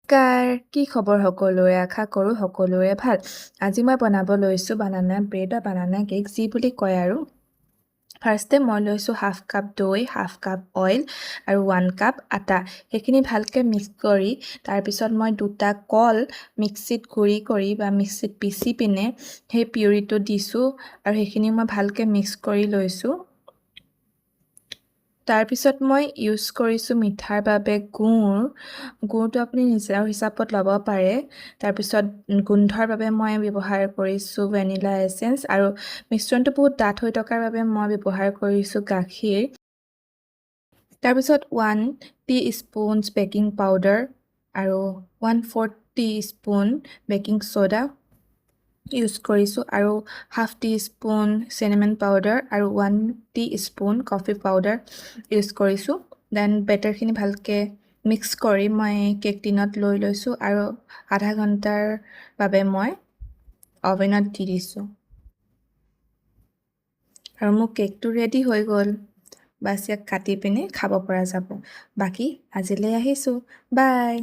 নমস্কাৰ, কি খবৰ সকলোৰে? আশা কৰোঁ সকলোৰে ভাল। আজি মই বনাব লৈছোঁ বানানা ব্ৰেড বা বানানা কেক যি বুলি কয় আৰু। ফাৰ্ষ্টে মই লৈছোঁ হাফ কাপ দৈ, হাফ কাপ অইল আৰু 1 কাপ আটা। সেইখিনি ভালকৈ মিক্স কৰি তাৰপিছত মই 2টা কল মিক্সিত গুড়ি কৰি বা মিক্সিত পিচি পিনে সেই পিউৰিটো দিছোঁ আৰু সেইখিনি মই ভালকৈ মিক্স কৰি লৈছোঁ। তাৰপিছত মই ইউজ কৰিছোঁ মিঠাৰ বাবে গুড়টো আপুনি নিজৰ হিচাপত ল'ব পাৰে। তাৰপিছত গোন্ধৰ বাবে মই ব্যৱহাৰ কৰিছোঁ ভেনিলা এচেঞ্চ আৰু মিশ্ৰণটো বহুত ডাঠ হৈ থকাৰ বাবে মই ব্যৱহাৰ কৰিছোঁ গাখীৰ। তাৰপিছত 1 টিস্পুন বেকিং পাউডাৰ আৰু 1/4 টিস্পুন বেকিং ছ'ডা ইউজ কৰিছোঁ আৰু হাফ টিস্পুন চিনামন পাউডাৰ আৰু 1 টিস্পুন কফি পাউডাৰ ইউজ কৰিছোঁ। দেন বেটাৰখিনি ভালকৈ মিক্স কৰি মই কেক টিনত লৈ লৈছোঁ আৰু আধা ঘণ্টাৰ বাবে মই অভেনত দি দিছোঁ। আৰু মোৰ কেকটো ৰেডি হৈ গ'ল। বাছ ইয়াক কাটি পিনে খাব পৰা যাব। বাকী আজিলৈ আহিছোঁ। বাই।